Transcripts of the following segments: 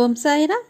ஓம் சாய்ராம்.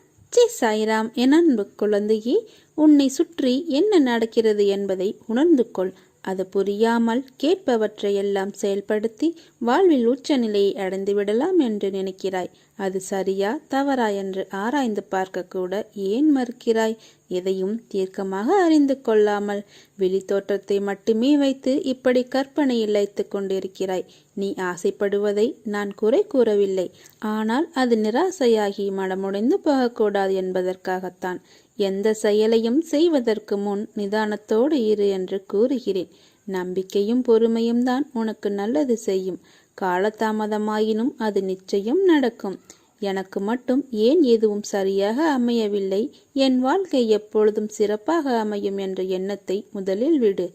சாய்ராம். என் அன்பு குழந்தையே, உன்னை சுற்றி என்ன நடக்கிறது என்பதை உணர்ந்து கொள். அது புரியாமல் கேட்பவற்றையெல்லாம் செயல்படுத்தி வாழ்வில் உச்சநிலையை அடைந்து விடலாம் என்று நினைக்கிறாய். அது சரியா தவறா என்று ஆராய்ந்து பார்க்க கூட ஏன் மறுக்கிறாய்? எதையும் தீர்க்கமாக அறிந்து கொள்ளாமல் வெளி தோற்றத்தை மட்டுமே வைத்து இப்படி கற்பனையில் வைத்து கொண்டிருக்கிறாய். நீ ஆசைப்படுவதை நான் குறை கூறவில்லை. ஆனால் அது நிராசையாகி மனமுடைந்து போகக்கூடாது என்பதற்காகத்தான். எந்த செயலையும் செய்வதற்கு முன் நிதானத்தோடு இரு என்று கூறுகிறேன். நம்பிக்கையும் பொறுமையும் தான் உனக்கு நல்லது செய்யும். காலதாமதமாயினும் அது நிச்சயம் நடக்கும். எனக்கு மட்டும் ஏன் எதுவும் சரியாக அமையவில்லை, என் வாழ்க்கை எப்பொழுதும் சிறப்பாக அமையும் என்ற எண்ணத்தை முதலில் விடு.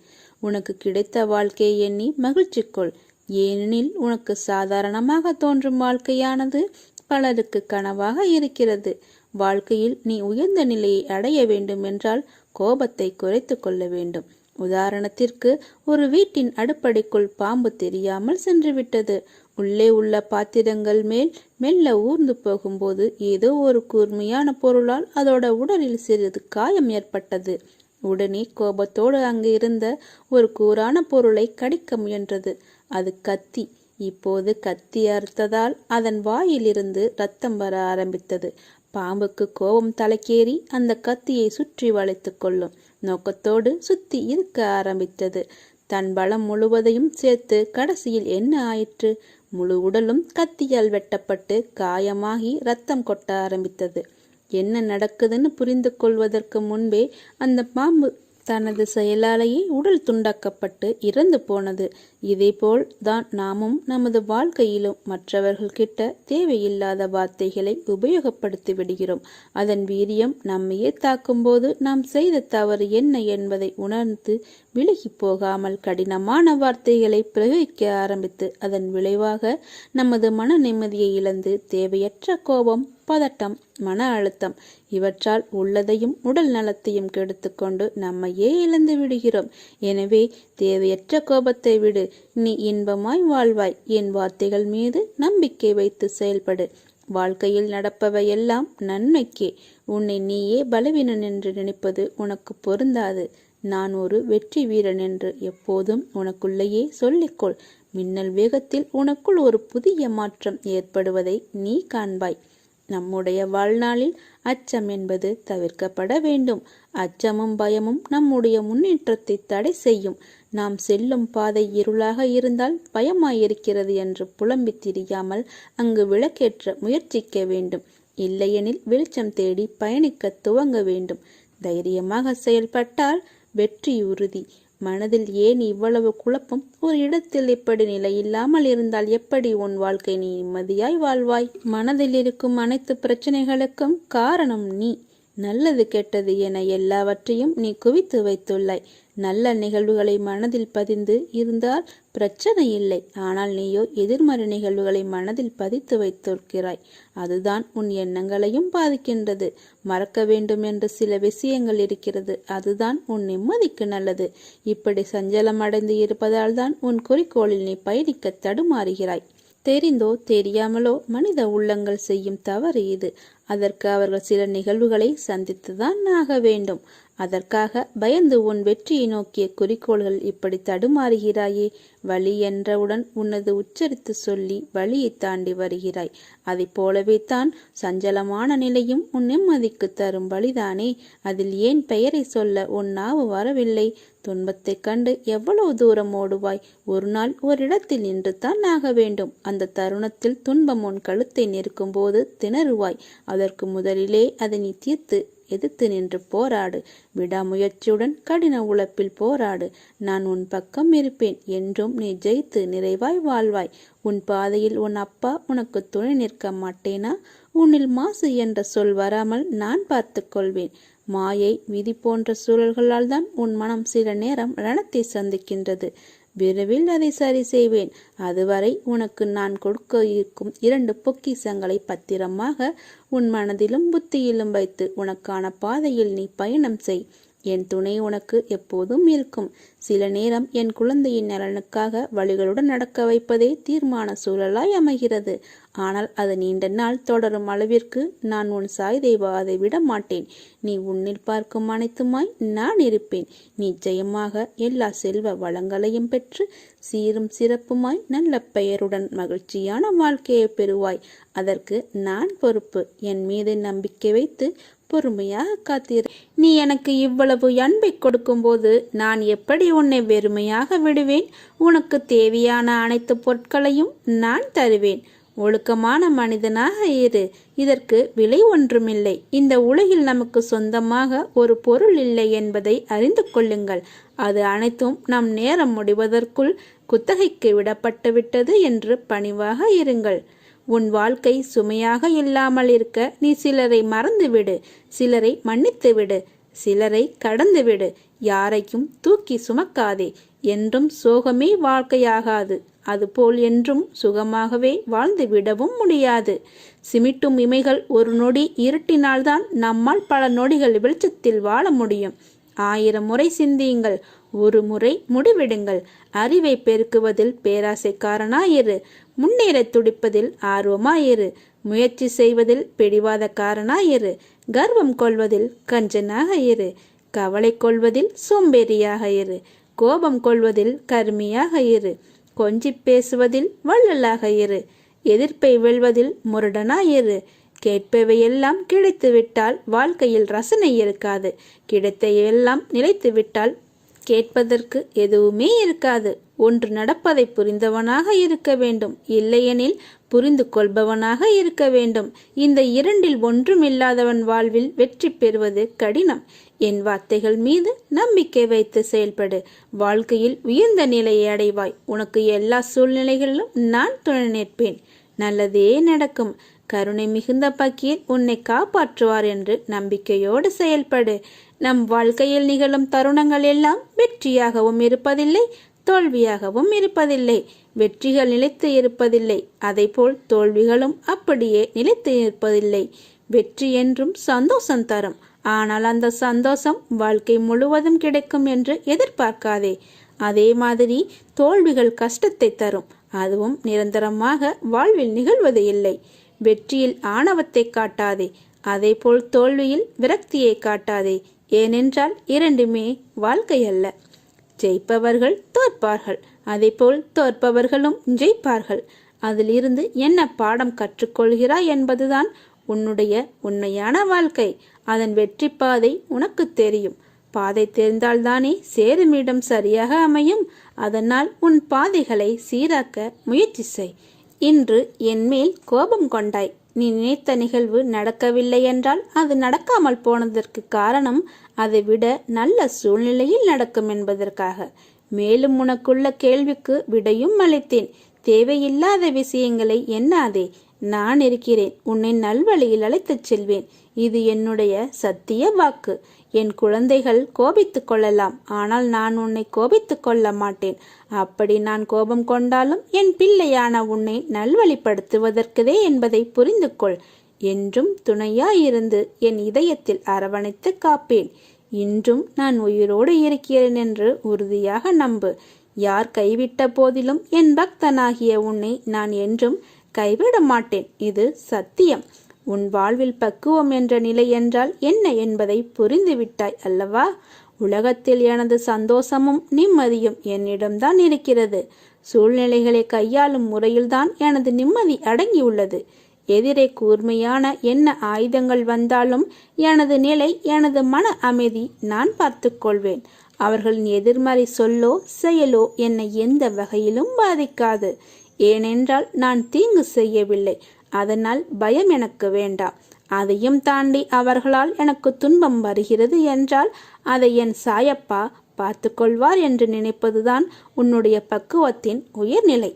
உனக்கு கிடைத்த வாழ்க்கையை எண்ணி மகிழ்ச்சி கொள். ஏனெனில் உனக்கு சாதாரணமாக தோன்றும் வாழ்க்கையானது பலருக்கு கனவாக இருக்கிறது. வாழ்க்கையில் நீ உயர்ந்த நிலையை அடைய வேண்டும் என்றால் கோபத்தை குறைத்து கொள்ள வேண்டும். உதாரணத்திற்கு, ஒரு வீட்டின் அடுப்படைக்குள் பாம்பு தெரியாமல் சென்றுவிட்டது. உள்ளே உள்ள பாத்திரங்கள் மேல் மெல்ல ஊர்ந்து போகும்போது ஏதோ ஒரு கூர்மையான பொருளால் அதோட உடலில் சிறிது காயம் ஏற்பட்டது. உடனே கோபத்தோடு அங்கு இருந்த ஒரு கூரான பொருளை கடிக்க முயன்றது. அது கத்தி. இப்போது கத்தி அறுத்ததால் அதன் வாயிலிருந்து இரத்தம் வர ஆரம்பித்தது. பாம்புக்கு கோபம் தலைக்கேறி அந்த கத்தியை சுற்றி வளைத்து கொள்ளும் நோக்கத்தோடு சுத்தி இருக்க ஆரம்பித்தது. தன் பலம் முழுவதையும் சேர்த்து கடைசியில் என்ன ஆயிற்று? முழு உடலும் கத்தியால் வெட்டப்பட்டு காயமாகி இரத்தம் கொட்ட ஆரம்பித்தது. என்ன நடக்குதுன்னு புரிந்து கொள்வதற்கு முன்பே அந்த பாம்பு தனது செயலாலேயே உடல் துண்டாக்கப்பட்டு இறந்து போனது. இதேபோல் தான் நாமும் நமது வாழ்க்கையிலும் மற்றவர்கள்கிட்ட தேவையில்லாத வார்த்தைகளை உபயோகப்படுத்தி விடுகிறோம். அதன் வீரியம் நம்மையே தாக்கும்போது நாம் செய்த தவறு என்ன என்பதை உணர்ந்து விலகி போகாமல் கடினமான வார்த்தைகளை பிரயோகிக்க ஆரம்பித்து அதன் விளைவாக நமது மன நிம்மதியை இழந்து தேவையற்ற கோபம், பதட்டம், மன அழுத்தம் இவற்றால் உள்ளதையும் உடல் நலத்தையும் கெடுத்துக்கொண்டு நம்மையே இழந்து விடுகிறோம். எனவே தேவையற்ற கோபத்தை விடு. நீ இன்பமாய் வாழ்வாய். என் வார்த்தைகள் மீது நம்பிக்கை வைத்து செயல்படு. வாழ்க்கையில் நடப்பவையெல்லாம் நன்மைக்கே. உன்னை நீயே பலவீனன் என்று நினைப்பது உனக்கு பொருந்தாது. நான் ஒரு வெற்றி வீரன் என்று எப்போதும் உனக்குள்ளேயே சொல்லிக்கொள். மின்னல் வேகத்தில் உனக்குள் ஒரு புதிய மாற்றம் ஏற்படுவதை நீ காண்பாய். நம்முடைய வாழ்நாளில் அச்சம் என்பது தவிர்க்கப்பட வேண்டும். அச்சமும் பயமும் நம்முடைய முன்னேற்றத்தை தடை செய்யும். நாம் செல்லும் பாதை இருளாக இருந்தால் பயமாயிருக்கிறது என்று புலம்பி திரியாமல் அங்கு விளக்கேற்ற முயற்சிக்க வேண்டும். இல்லையெனில் வெளிச்சம் தேடி பயணிக்க துவங்க வேண்டும். தைரியமாக செயல்பட்டால் வெற்றி உறுதி. மனதில் ஏன் இவ்வளவு குழப்பம்? ஒரு இடத்தில் இப்படி நிலையில்லாமல் இருந்தால் எப்படி உன் வாழ்க்கை நீ நிம்மதியாய் வாழ்வாய்? மனதில் இருக்கும் அனைத்து பிரச்சனைகளுக்கும் காரணம் நீ. நல்லது கெட்டது என எல்லாவற்றையும் நீ குவித்து வைத்துள்ளாய். நல்ல நிகழ்வுகளை மனதில் பதிந்து இருந்தால் பிரச்சனை இல்லை. ஆனால் நீயோ எதிர்மறை நிகழ்வுகளை மனதில் பதித்து வைத்திருக்கிறாய். அதுதான் உன் எண்ணங்களையும் பாதிக்கின்றது. மறக்க வேண்டும் என்று சில விஷயங்கள் இருக்கிறது. அதுதான் உன் நிம்மதிக்கு நல்லது. இப்படி சஞ்சலம் அடைந்து இருப்பதால் தான் உன் குறிக்கோளில் நீ பயணிக்க தடுமாறுகிறாய். தெரிந்தோ தெரியாமலோ மனித உள்ளங்கள் செய்யும் தவறு இது. அதற்கு அவர்கள் சில நிகழ்வுகளை சந்தித்துதான் ஆக வேண்டும். அதற்காக பயந்து உன் வெற்றியை நோக்கிய குறிக்கோள்கள் இப்படி தடுமாறுகிறாயே. வழி என்றவுடன் உனது உச்சரித்து சொல்லி வழியை தாண்டி வருகிறாய். அதை போலவே தான் சஞ்சலமான நிலையும் உன் நிம்மதிக்கு தரும் வழிதானே. அதில் ஏன் பெயரை சொல்ல உன் நாவு வரவில்லை? துன்பத்தை கண்டு எவ்வளவு தூரம் ஓடுவாய்? ஒரு நாள் ஒரு இடத்தில் நின்று தான் ஆக வேண்டும். அந்த தருணத்தில் துன்பம் உன் கழுத்தை நெருக்கும் போது திணறுவாய். அதற்கு முதலிலே அதை நீ தீர்த்து எதிர்த்து நின்று போராடு. விடாமுயற்சியுடன் கடின உழைப்பில் போராடு. நான் உன் பக்கம் இருப்பேன். என்றும் நீ ஜெயித்து நிறைவாய் வாழ்வாய். உன் பாதையில் உன் அப்பா உனக்கு துணை நிற்க மாட்டேனா? உன்னில் மாசு என்ற சொல் வராமல் நான் பார்த்து கொள்வேன். மாயை, விதி போன்ற சூழல்களால் தான் உன் மனம் சில நேரம் ரணத்தை சந்திக்கின்றது. விரைவில் அதை சரி செய்வேன். அதுவரை உனக்கு நான் கொடுக்க இருக்கும் 2 பொக்கிஷங்களை பத்திரமாக உன் மனதிலும் புத்தியிலும் வைத்து உனக்கான பாதையில் நீ பயணம் செய். என் துணை உனக்கு எப்போதும் இருக்கும். சில நேரம் என் குழந்தையின் நலனுக்காக வழிகளுடன் நடக்க வைப்பதே தீர்மான சூழலாய் அமைகிறது. ஆனால் அது நீண்ட நாள் தொடரும் அளவிற்கு நான் உன் சாய் தேவா அதை விட மாட்டேன். நீ உன்னில் பார்க்கும் அனைத்துமாய் நான் இருப்பேன். நிச்சயமாக எல்லா செல்வ வளங்களையும் பெற்று சீரும் சிறப்புமாய் நல்ல பெயருடன் மகிழ்ச்சியான வாழ்க்கையை பெறுவாய். அதற்கு நான் பொறுப்பு. என் மீது நம்பிக்கை வைத்து பொறுமையாக காத்தீர். நீ எனக்கு இவ்வளவு அன்பை கொடுக்கும் போது நான் எப்படி உன்னை வெறுமையாக விடுவேன்? உனக்கு தேவையான அனைத்து பொருட்களையும் நான் தருவேன். ஒழுக்கமான மனிதனாக இரு. இதற்கு விலை ஒன்றுமில்லை. இந்த உலகில் நமக்கு சொந்தமாக ஒரு பொருள் இல்லை என்பதை அறிந்து கொள்ளுங்கள். அது அனைத்தும் நம் நேரம் முடிவதற்குள் குத்தகைக்கு விடப்பட்டு விட்டது என்று பணிவாக இருங்கள். உன் வாழ்க்கை சுமையாக இல்லாமல் இருக்க நீ சிலரை மறந்துவிடு, சிலரை மன்னித்துவிடு, சிலரை கடந்துவிடு. யாரையும் தூக்கி சுமக்காதே. என்றும் சோகமே வாழ்க்கையாகாது. அதுபோல் என்றும் சுகமாகவே வாழ்ந்து விடவும் முடியாது. சிமிட்டும் இமைகள் ஒரு நொடி இருட்டினால்தான் நம்மால் பல நொடிகள் வெளிச்சத்தில் வாழ முடியும். 1000 முறை சிந்தியுங்கள், ஒரு முறை முடிவெடுங்கள். அறிவை பெருக்குவதில் பேராசைக்காரனாயிரு. முன்னேற துடிப்பதில் ஆர்வமாயிரு. முயற்சி செய்வதில் பிடிவாதக்காரனாயிரு. கர்வம் கொள்வதில் கஞ்சனாக இரு. கவலை கொள்வதில் சோம்பேறியாக இரு. கோபம் கொள்வதில் கருமியாக இரு. கொஞ்சி பேசுவதில் வள்ளலாக இரு. எதிர்ப்பை வெல்வதில் முரடனாயிரு. கேட்பவையெல்லாம் கிடைத்துவிட்டால் வாழ்க்கையில் ரசனை இருக்காது. கிடைத்தையெல்லாம் நிலைத்துவிட்டால் கேட்பதற்கு எதுவுமே இருக்காது. ஒன்று நடப்பதை புரிந்தவனாக இருக்க வேண்டும், இல்லையெனில் புரிந்து கொள்பவனாக இருக்க வேண்டும். இந்த இரண்டில் ஒன்றும் இல்லாதவன் வாழ்வில் வெற்றி பெறுவது கடினம். என் வார்த்தைகள் மீது நம்பிக்கை வைத்து செயல்படு. வாழ்க்கையில் உயர்ந்த நிலையை அடைவாய். உனக்கு எல்லா சூழ்நிலைகளிலும் நான் துணை நிற்பேன். நல்லதே நடக்கும். கருணை மிகுந்த பக்கீர் உன்னை காப்பாற்றுவார் என்று நம்பிக்கையோடு செயல்படு. நம் வாழ்க்கையில் நிகழும் தருணங்கள் எல்லாம் வெற்றியாகவும் இருப்பதில்லை, தோல்வியாகவும் இருப்பதில்லை. வெற்றிகள் நிலைத்து இருப்பதில்லை, அதைப்போல் தோல்விகளும் அப்படியே நிலைத்து இருப்பதில்லை. வெற்றி என்றும் சந்தோஷம் தரும். ஆனால் அந்த சந்தோஷம் வாழ்க்கை முழுவதும் கிடைக்கும் என்று எதிர்பார்க்காதே. அதே மாதிரி தோல்விகள் கஷ்டத்தை தரும். அதுவும் நிரந்தரமாக வாழ்வில் நிகழ்வது இல்லை. வெற்றியில் ஆணவத்தை காட்டாதே, அதேபோல் தோல்வியில் விரக்தியை காட்டாதே. ஏனென்றால் இரண்டுமே வாழ்க்கை அல்ல. ஜெயிப்பவர்கள் தோற்பார்கள், அதேபோல் தோற்பவர்களும் ஜெயிப்பார்கள். அதிலிருந்து என்ன பாடம் கற்றுக்கொள்கிறாய் என்பதுதான் உன்னுடைய உண்மையான வாழ்க்கை. அதன் வெற்றி பாதை உனக்கு தெரியும். பாதை தெரிந்தால்தானே சேருமிடம் சரியாக அமையும். அதனால் உன் பாதைகளை சீராக்க முயற்சி செய். இன்று என் மேல் கோபம் கொண்டாய். நீ நினைத்த நிகழ்வு நடக்கவில்லை என்றால் அது நடக்காமல் போனதற்கு காரணம் அதை விட நல்ல சூழ்நிலையில் நடக்கும் என்பதற்காக. மேலும் உனக்குள்ள கேள்விக்கு விடையும் அளித்தேன். தேவையில்லாத விஷயங்களை எண்ணாதே. நான் இருக்கிறேன். உன்னை நல்வழியில் அழைத்துச் செல்வேன். இது என்னுடைய சத்திய வாக்கு. என் குழந்தைகள் கோபித்துக் கொள்ளலாம், ஆனால் நான் உன்னை கோபித்துக் கொள்ள மாட்டேன். அப்படி நான் கோபம் கொண்டாலும் என் பிள்ளையான உன்னை நல்வழிப்படுத்துவதற்குதே என்பதை புரிந்து கொள். என்றும் துணையாயிருந்து என் இதயத்தில் அரவணைத்து காப்பேன். இன்றும் நான் உயிரோடு இருக்கிறேன் என்று உறுதியாக நம்பு. யார் கைவிட்ட போதிலும் என் பக்தனாகிய உன்னை நான் என்றும் கைவிட மாட்டேன். இது சத்தியம். உன் வாழ்வில் பக்குவம் என்ற நிலை என்றால் என்ன என்பதை புரிந்துவிட்டாய் அல்லவா? உலகத்தில் எனது சந்தோஷமும் நிம்மதியும் என்னிடம்தான் இருக்கிறது. சூழ்நிலைகளை கையாளும் முறையில்தான் எனது நிம்மதி அடங்கியுள்ளது. எதிரே கூர்மையான என்ன ஆயுதங்கள் வந்தாலும் எனது நிலை, எனது மன அமைதி நான் பார்த்து கொள்வேன். அவர்களின் எதிர்மறை சொல்லோ செயலோ என்னை எந்த வகையிலும் பாதிக்காது. ஏனென்றால் நான் தீங்கு செய்யவில்லை. அதனால் பயம் எனக்கு வேண்டாம். அதையும் தாண்டி அவர்களால் எனக்கு துன்பம் வருகிறது என்றால் அதை என் சாயப்பா பார்த்து கொள்வார் என்று நினைப்பதுதான் உன்னுடைய பக்குவத்தின் உயர்நிலை.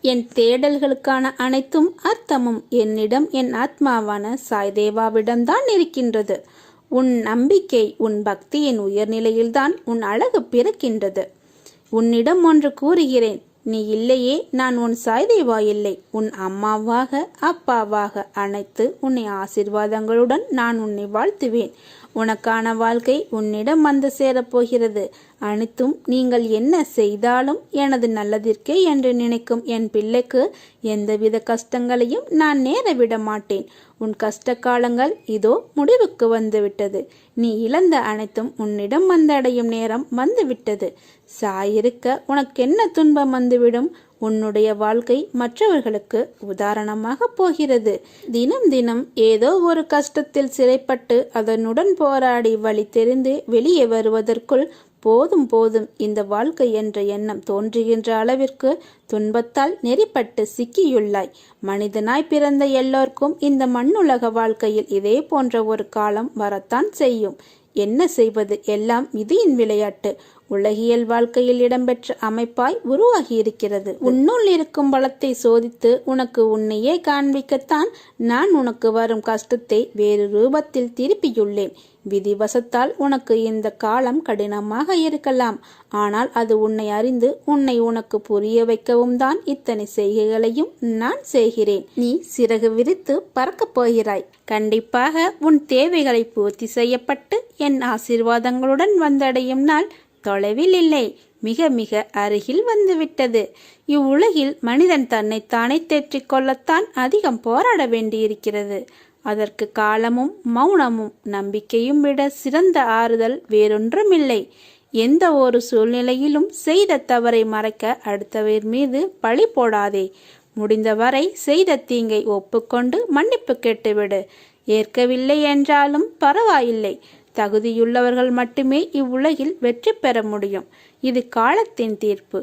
என் தேடல்களுக்கான அனைத்தும் அர்த்தமும் என்னிடம், என் ஆத்மாவான சாய்தேவாவிடம்தான் இருக்கின்றது. உன் நம்பிக்கை, உன் பக்தியின் உயர்நிலையில்தான் உன் அழகு பிறக்கின்றது. உன்னிடம் ஒன்று கூறுகிறேன். நீ இல்லையே நான் உன் சாய்தேவா இல்லை. உன் அம்மாவாக, அப்பாவாக அனைத்து உன்னை ஆசீர்வாதங்களுடன் நான் உன்னை வாழ்த்துவேன். உனக்கான வாழ்க்கை உன்னிடம் வந்து சேரப்போகிறது. அனைத்தும் நீங்கள் என்ன செய்தாலும் எனது நல்லதிற்கே என்று நினைக்கும் என் பிள்ளைக்கு எந்தவித கஷ்டங்களையும் நான் நேர விட மாட்டேன். உன் கஷ்ட காலங்கள் இதோ முடிவுக்கு வந்துவிட்டது. நீ இழந்த அனைத்தும் உன்னிடம் வந்தடையும் நேரம் வந்துவிட்டது. சாயிருக்க உனக்கென்ன துன்பம் வந்துவிடும்? உன்னுடைய வாழ்க்கை மற்றவர்களுக்கு உதாரணமாக போகிறது. தினம் தினம் ஏதோ ஒரு கஷ்டத்தில் சிறைப்பட்டு அதனுடன் போராடி வழி தெரிந்து வெளியே வருவதற்குள் போதும் போதும் இந்த வாழ்க்கை என்ற எண்ணம் தோன்றுகின்ற அளவிற்கு துன்பத்தால் நெறிப்பட்டு சிக்கியுள்ளாய். மனிதனாய் பிறந்த எல்லோருக்கும் இந்த மண்ணுலக வாழ்க்கையில் இதே போன்ற ஒரு காலம் வரத்தான் செய்யும். என்ன செய்வது? எல்லாம் விதியின் விளையாட்டு. உலகியல் வாழ்க்கையில் இடம்பெற்ற அமைப்பாய் உருவாகி இருக்கிறது. உன்னுள் இருக்கும் பலத்தை சோதித்து உனக்கு உன்னையே காண்பிக்கத்தான் நான் உனக்கு வரும் கஷ்டத்தை வேறு ரூபத்தில் திருப்பியுள்ளேன். விதிவசத்தால் உனக்கு இந்த காலம் கடினமாக இருக்கலாம். ஆனால் அது உன்னை அறிந்து உன்னை உனக்கு புரிய வைக்கவும் தான் இத்தனை செய்கைகளையும் நான் செய்கிறேன். நீ சிறகு விரித்து பறக்கப் போகிறாய். கண்டிப்பாக உன் தேவைகளை பூர்த்தி செய்யப்பட்டு என் ஆசீர்வாதங்களுடன் வந்தடையும் நாள் தொலைவில் இல்லை, மிக மிக அருகில் வந்துவிட்டது. இவ்வுலகில் மனிதன் தன்னைத்தானே தேற்றிக் கொள்ளத்தான் அதிகம் போராட வேண்டியிருக்கிறது. அதற்கு காலமும் மௌனமும் நம்பிக்கையும் விட சிறந்த ஆறுதல் வேறொன்றுமில்லை. எந்த ஒரு சூழ்நிலையிலும் செய்த தவறை மறைக்க அடுத்தவர் மீது பழி போடாதே. முடிந்தவரை செய்த தீங்கை ஒப்புக்கொண்டு மன்னிப்பு கேட்டுவிடு. ஏற்கவில்லை என்றாலும் பரவாயில்லை. தகுதியுள்ளவர்கள் மட்டுமே இவ்வுலகில் வெற்றி பெற முடியும். இது காலத்தின் தீர்ப்பு.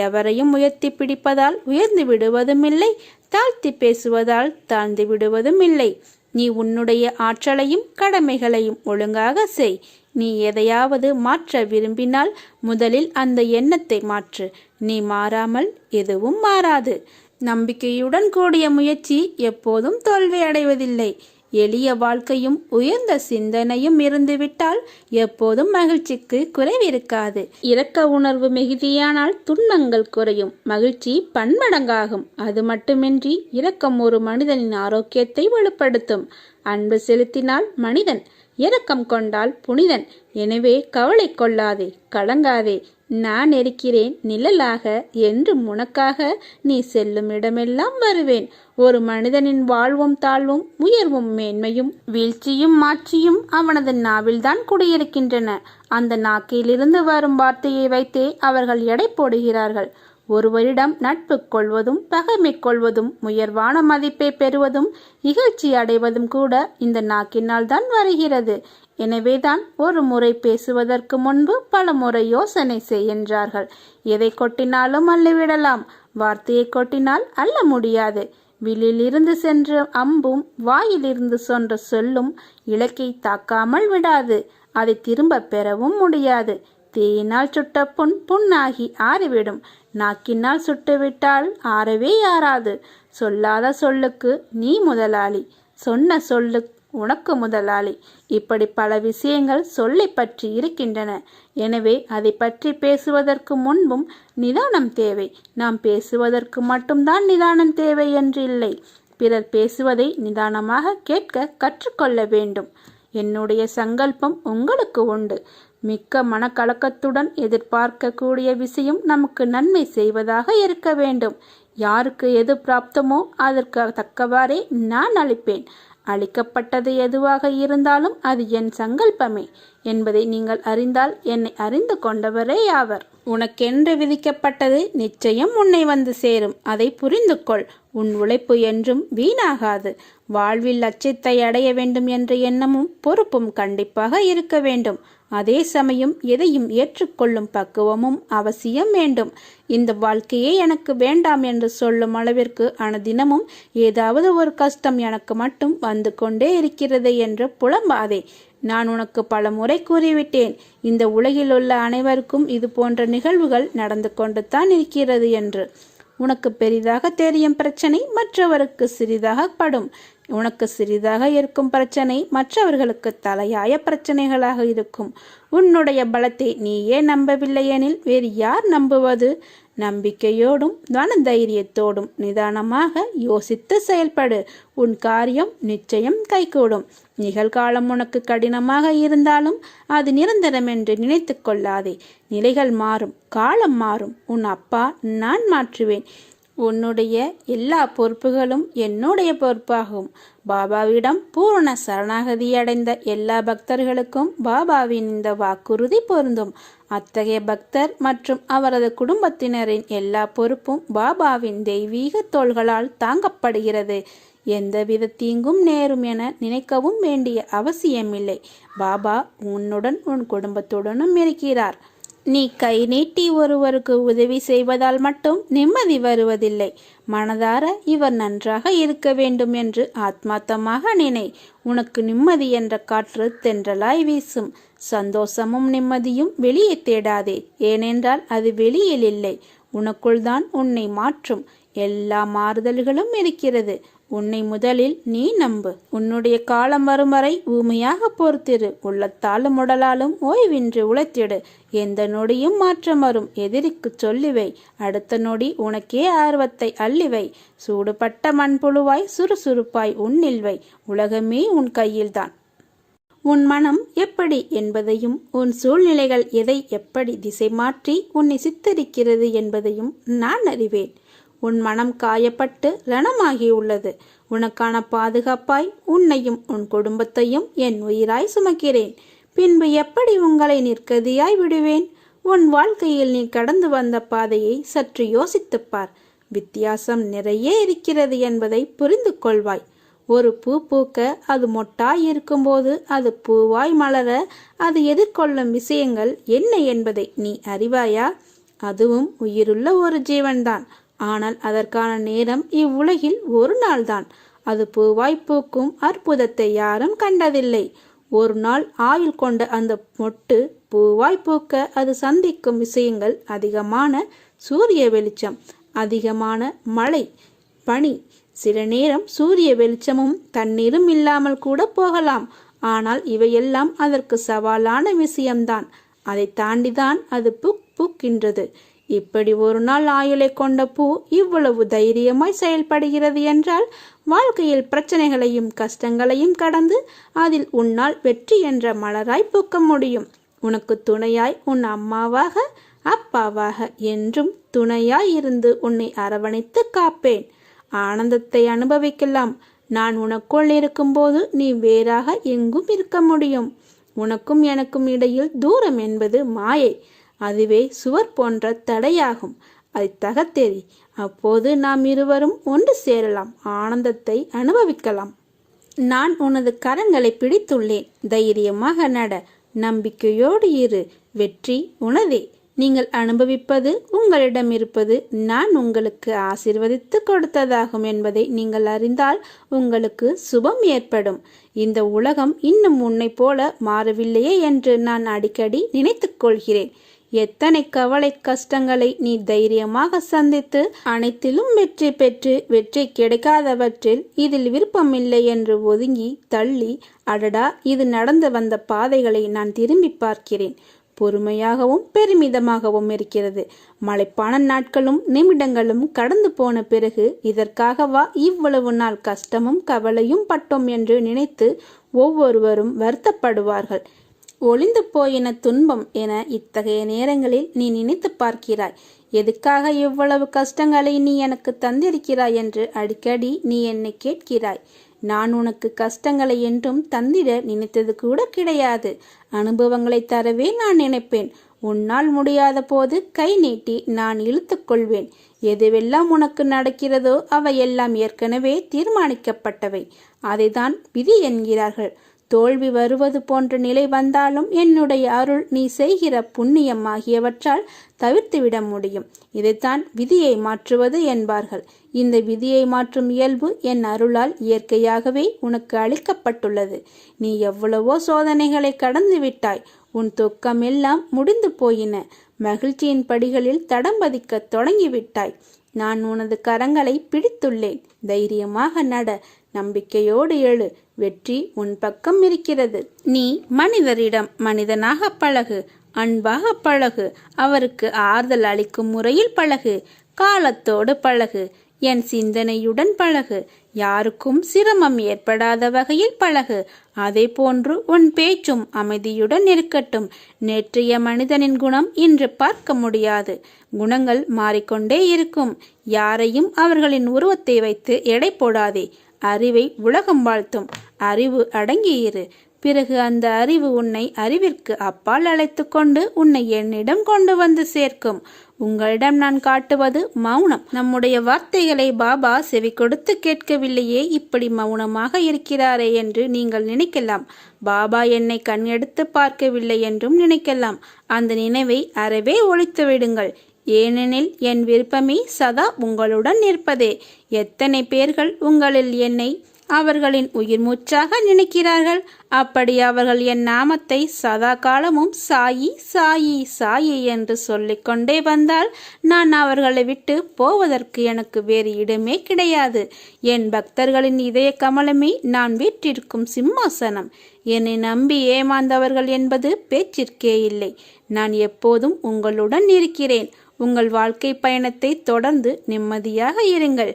எவரையும் உயர்த்தி பிடிப்பதால் உயர்ந்து விடுவதும் இல்லை, தாழ்த்தி பேசுவதால் தாழ்ந்து விடுவதும் இல்லை. நீ உன்னுடைய ஆற்றலையும் கடமைகளையும் ஒழுங்காக செய். நீ எதையாவது மாற்ற விரும்பினால் முதலில் அந்த எண்ணத்தை மாற்று. நீ மாறாமல் எதுவும் மாறாது. நம்பிக்கையுடன் கூடிய முயற்சி எப்போதும் தோல்வி அடைவதில்லை. எளிய வாழ்க்கையும் உயர்ந்த சிந்தனையும் இருந்துவிட்டால் எப்போதும் மகிழ்ச்சிக்கு குறைவிருக்காது. இரக்க உணர்வு மிகுதியானால் துன்பங்கள் குறையும், மகிழ்ச்சி பன்மடங்காகும். அது மட்டுமின்றி இரக்கம் ஒரு மனிதனின் ஆரோக்கியத்தை வலுப்படுத்தும். அன்பு செலுத்தினால் மனிதன், இரக்கம் கொண்டால் புனிதன். எனவே கவலை கொள்ளாதே, கலங்காதே. நான் இருக்கிறேன் நிழலாக என்றும் உனக்காக. நீ செல்லும் இடமெல்லாம் வருவேன். ஒரு மனிதனின் வாழ்வும் தாழ்வும், உயர்வும் மேன்மையும், வீழ்ச்சியும் மாட்சியும் அவனது நாவில்தான் குடியிருக்கின்றன. அந்த நாக்கிலிருந்து வரும் வார்த்தையை வைத்தே அவர்கள் எடை போடுகிறார்கள். ஒருவரிடம் நட்பு கொள்வதும் பகைமை கொள்வதும் உயர்வான மதிப்பை பெறுவதும் இகழ்ச்சி அடைவதும் கூட இந்த நாக்கினால் தான் வருகிறது. எனவேதான் ஒரு முறை பேசுவதற்கு முன்பு பல முறை யோசனை செய்கின்றார்கள். எதை கொட்டினாலும் அள்ளிவிடலாம், வார்த்தையை கொட்டினால் அள்ள முடியாது. வில்லிலிருந்து சென்ற அம்பும் வாயிலிருந்து சென்ற சொல்லும் இலக்கை தாக்காமல் விடாது. அதை திரும்ப பெறவும் முடியாது. தீயினால் சுட்ட புண் புண்ணாகி ஆறிவிடும். நாக்கினால் சுட்டுவிட்டால் ஆறவே ஆறாது. சொல்லாத சொல்லுக்கு நீ முதலாளி, சொன்ன சொல்லு உனக்கு முதலாளி. இப்படி பல விஷயங்கள் சொல்லை பற்றி இருக்கின்றன. எனவே அதை பற்றி பேசுவதற்கு முன்பும் நிதானம் தேவை. நாம் பேசுவதற்கு மட்டும்தான் நிதானம் தேவை என்று இல்லை. பிறர் பேசுவதை நிதானமாக கேட்க கற்றுக்கொள்ள வேண்டும். என்னுடைய சங்கல்பம் உங்களுக்கு உண்டு. மிக்க மனக்கலக்கத்துடன் எதிர்பார்க்கக்கூடிய விஷயம் நமக்கு நன்மை செய்வதாக இருக்க வேண்டும். யாருக்கு எது பிராப்தமோ அதற்கு தக்கவாறே நான் அளிப்பேன். அளிக்கப்பட்டது எதுவாக இருந்தாலும் அது என் சங்கல்பமே என்பதை நீங்கள் அறிந்தால் என்னை அறிந்து கொண்டவரே ஆவர். உனக்கென்று விதிக்கப்பட்டது நிச்சயம் உன்னை வந்து சேரும். அதை புரிந்து கொள். உன் உழைப்பு என்றும் வீணாகாது. வாழ்வில் லட்சியத்தை அடைய வேண்டும் என்ற எண்ணமும் பொறுப்பும் கண்டிப்பாக இருக்க வேண்டும். அதே சமயம் எதையும் ஏற்றுக்கொள்ளும் பக்குவமும் அவசியம் வேண்டும். இந்த வாழ்க்கையே எனக்கு வேண்டாம் என்று சொல்லும் அளவிற்கு அனுதினமும் ஏதாவது ஒரு கஷ்டம் எனக்கு மட்டும் வந்து கொண்டே இருக்கிறது என்று புலம்பாதே. நான் உனக்கு பல முறை கூறிவிட்டேன், இந்த உலகில் உள்ள அனைவருக்கும் இது போன்ற நிகழ்வுகள் நடந்து கொண்டு தான் இருக்கிறது என்று. உனக்கு பெரிதாக தெரியும் பிரச்சனை மற்றவருக்கு சிறிதாக படும். உனக்கு சிறிதாக இருக்கும் பிரச்சனை மற்றவர்களுக்கு தலையாய பிரச்சனைகளாக இருக்கும். உன்னுடைய பலத்தை நீயே நம்பவில்லையெனில் வேறு யார் நம்புவது? நம்பிக்கையோடும் மன தைரியத்தோடும் நிதானமாக யோசித்து செயல்படு. உன் காரியம் நிச்சயம் கைகூடும். நிகழ்காலம் உனக்கு கடினமாக இருந்தாலும் அது நிரந்தரம் என்று நினைத்து கொள்ளாதே. நிலைகள் மாறும், காலம் மாறும். உன் அப்பா நான் மாற்றுவேன். உன்னுடைய எல்லா பொறுப்புகளும் என்னுடைய பொறுப்பாகும். பாபாவிடம் பூரண சரணாகதி அடைந்த எல்லா பக்தர்களுக்கும் பாபாவின் இந்த வாக்குறுதி பொருந்தும். அத்தகைய பக்தர் மற்றும் அவரது குடும்பத்தினரின் எல்லா பொறுப்பும் பாபாவின் தெய்வீக தோள்களால் தாங்கப்படுகிறது. எந்தவித தீங்கும் நேரும் என நினைக்கவும் வேண்டிய அவசியமில்லை. பாபா உன்னுடன் உன் குடும்பத்துடனும் இருக்கிறார். நீ கை நீட்டி ஒருவருக்கு உதவி செய்வதால் மட்டும் நிம்மதி வருவதில்லை. மனதார இவர் நன்றாக இருக்க வேண்டும் என்று ஆத்மார்த்தமாக நினை. உனக்கு நிம்மதி என்ற காற்று தென்றலாய் வீசும். சந்தோஷமும் நிம்மதியும் வெளியே தேடாதே. ஏனென்றால் அது வெளியில் இல்லை, உனக்குள் தான் உன்னை மாற்றும் எல்லா மாறுதல்களும் இருக்கிறது. உன்னை முதலில் நீ நம்பு. உன்னுடைய காலம் வரும் வரை ஊமையாக பொறுத்திரு. உள்ளத்தாலும் உடலாலும் ஓய்வின்றி உழைத்திடு. எந்த நொடியும் மாற்றம் வரும். எதிரிக்கு சொல்லிவை. அடுத்த நொடி உனக்கே ஆர்வத்தை அள்ளிவை. சூடுபட்ட மண்புழுவாய் சுறுசுறுப்பாய் உன்னில்வை. உலகமே உன் கையில்தான். உன் மனம் எப்படி என்பதையும் உன் சூழ்நிலைகள் எதை எப்படி திசை மாற்றி உன்னை சித்தரிக்கிறது என்பதையும் நான் அறிவேன். உன் மனம் காயப்பட்டு ரணமாகியுள்ளது. உனக்கான பாதுகாப்பாய் உன்னையும் உன் குடும்பத்தையும் என் உயிராய் சுமக்கிறேன். பின்பு எப்படி உங்களை நிற்கதியாய் விடுவேன்? உன் வாழ்க்கையில் நீ கடந்து வந்த பாதையை சற்று யோசித்துப்பார். வித்தியாசம் நிறைய இருக்கிறது என்பதை புரிந்து கொள்வாய். ஒரு பூ பூக்க அது மொட்டாய் இருக்கும்போது அது பூவாய் மலர அது எதிர்கொள்ளும் விஷயங்கள் என்ன என்பதை நீ அறிவாயா? அதுவும் உயிருள்ள ஒரு ஜீவன்தான். ஆனால் அதற்கான நேரம் இவ்வுலகில் ஒரு நாள்தான். அது பூவாய் பூக்கும் அற்புதத்தை யாரும் கண்டதில்லை. ஒரு நாள் ஆயுள் கொண்ட அந்த மொட்டு பூவாய் பூக்க அது சந்திக்கும் விஷயங்கள் அதிகமான சூரிய வெளிச்சம், அதிகமான மழை, பனி, சில நேரம் சூரிய வெளிச்சமும் தண்ணீரும் இல்லாமல் கூட போகலாம். ஆனால் இவையெல்லாம் அதற்கு சவாலான விஷயம்தான். அதை தாண்டிதான் அது பூக்கின்றது. இப்படி ஒரு நாள் ஆயுளை கொண்ட பூ இவ்வளவு தைரியமாய் செயல்படுகிறது என்றால் வாழ்க்கையில் பிரச்சனைகளையும் கஷ்டங்களையும் கடந்து அதில் உன்னால் வெற்றி என்ற மலராய் பூக்க முடியும். உனக்கு துணையாய் உன் அம்மாவாக அப்பாவாக என்றும் துணையாய் இருந்து உன்னை அரவணைத்து காப்பேன். ஆனந்தத்தை அனுபவிக்கலாம். நான் உனக்குள் இருக்கும்போது நீ வேறாக எங்கும் இருக்க முடியும். உனக்கும் எனக்கும் இடையில் தூரம் என்பது மாயை. அதுவே சுவர் போன்ற தடையாகும். அதை தகர்த்தெறி. அப்போது நாம் இருவரும் ஒன்று சேரலாம், ஆனந்தத்தை அனுபவிக்கலாம். நான் உனது கரங்களை பிடித்துள்ளேன். தைரியமாக நட. நம்பிக்கையோடு இரு. வெற்றி உனதே. நீங்கள் அனுபவிப்பது உங்களிடம் இருப்பது நான் உங்களுக்கு ஆசீர்வதித்து கொடுத்ததாகும் என்பதை நீங்கள் அறிந்தால் உங்களுக்கு சுபம் ஏற்படும். இந்த உலகம் இன்னும் உன்னை போல மாறவில்லையே என்று நான் அடிக்கடி நினைத்துக் கொள்கிறேன். எத்தனை கவலை கஷ்டங்களை நீ தைரியமாக சந்தித்து அனைத்திலும் வெற்றி பெற்று வெற்றி கிடைக்காதவற்றில் இதில் விருப்பமில்லை என்று ஒதுங்கி தள்ளி, அடடா இது நடந்து வந்த பாதைகளை நான் திரும்பி பார்க்கிறேன். பொறுமையாகவும் பெருமிதமாகவும் இருக்கிறது. மலைப்பான நாட்களும் நிமிடங்களும் கடந்து போன பிறகு இதற்காகவா இவ்வளவு நாள் கஷ்டமும் கவலையும் பட்டோம் என்று நினைத்து ஒவ்வொருவரும் வருத்தப்படுவார்கள். ஒளிந்து போயின துன்பம் என இத்தகைய நேரங்களில் நீ நினைத்து பார்க்கிறாய். எதுக்காக இவ்வளவு கஷ்டங்களை நீ எனக்கு தந்திருக்கிறாய் என்று அடிக்கடி நீ என்னை கேட்கிறாய். நான் உனக்கு கஷ்டங்களை என்றும் தந்திட நினைத்தது கூட கிடையாது. அனுபவங்களை தரவே நான் நினைப்பேன். உன்னால் முடியாத போது கை நீட்டி நான் இழுத்து கொள்வேன். எதுவெல்லாம் உனக்கு நடக்கிறதோ அவையெல்லாம் ஏற்கனவே தீர்மானிக்கப்பட்டவை. அதைதான் விதி என்கிறார்கள். தோல்வி வருவது போன்ற நிலை வந்தாலும் என்னுடைய அருள் நீ செய்கிற புண்ணியம் ஆகியவற்றால் தவிர்த்துவிட முடியும். இதைத்தான் விதியை மாற்றுவது என்பார்கள். இந்த விதியை மாற்றும் இயல்பு என் அருளால் இயற்கையாகவே உனக்கு அளிக்கப்பட்டுள்ளது. நீ எவ்வளவோ சோதனைகளை கடந்து விட்டாய். உன் துக்கம் எல்லாம் முடிந்து போயின. மகிழ்ச்சியின் படிகளில் தடம் பதிக்க தொடங்கிவிட்டாய். நான் உனது கரங்களை பிடித்துள்ளேன். தைரியமாக நட. நம்பிக்கையோடு எழு, வெற்றி உன் பக்கம் இருக்கிறது. நீ மனிதரிடம் மனிதனாக பழகு, அன்பாக பழகு, அவருக்கு ஆறுதல் அளிக்கும் முறையில் பழகு, காலத்தோடு பழகு, என் சிந்தனையுடன் பழகு, யாருக்கும் சிரமம் ஏற்படாத வகையில் பழகு. அதே போன்று உன் பேச்சும் அமைதியுடன் இருக்கட்டும். நேற்றைய மனிதனின் குணம் இன்று பார்க்க முடியாது. குணங்கள் மாறிக்கொண்டே இருக்கும். யாரையும் அவர்களின் உருவத்தை வைத்து எடை போடாதே. அறிவை உலகம் வாழ்த்தும். அறிவு அடங்கியிரு. பிறகு அந்த அறிவு உன்னை அறிவிற்கு அப்பால் அழைத்து கொண்டு உன்னை என்னிடம் கொண்டு வந்து சேர்க்கும். உங்களிடம் நான் காட்டுவது மௌனம். நம்முடைய வார்த்தைகளை பாபா செவி கொடுத்து கேட்கவில்லையே, இப்படி மௌனமாக இருக்கிறாரே என்று நீங்கள் நினைக்கலாம். பாபா என்னை கண் எடுத்து பார்க்கவில்லை என்றும் நினைக்கலாம். அந்த நினைவை அறவே ஒழித்து விடுங்கள். ஏனெனில் என் விருப்பமே சதா உங்களுடன் இருப்பதே. எத்தனை பேர்கள் உங்களில் என்னை அவர்களின் உயிர் மூச்சாக நினைக்கிறார்கள். அப்படி அவர்கள் என் நாமத்தை சதா காலமும் சாயி சாயி சாயி என்று சொல்லிக்கொண்டே வந்தால் நான் அவர்களை விட்டு போவதற்கு எனக்கு வேறு இடமே கிடையாது. என் பக்தர்களின் இதய கமலமே நான் வீற்றிருக்கும் சிம்மாசனம். என்னை நம்பி ஏமாந்தவர்கள் என்பது பேச்சிற்கே இல்லை. நான் எப்போதும் உங்களுடன் இருக்கிறேன். உங்கள் வாழ்க்கை பயணத்தை தொடர்ந்து நிம்மதியாக இருங்கள்.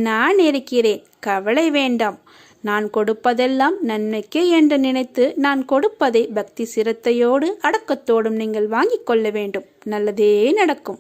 நான் இருக்கிறேன், கவலை வேண்டாம். நான் கொடுப்பதெல்லாம் நன்மைக்கே என்று நினைத்து நான் கொடுப்பதை பக்தி சிரத்தையோடு அடக்கத்தோடும் நீங்கள் வாங்கிக் கொள்ள வேண்டும். நல்லதே நடக்கும்.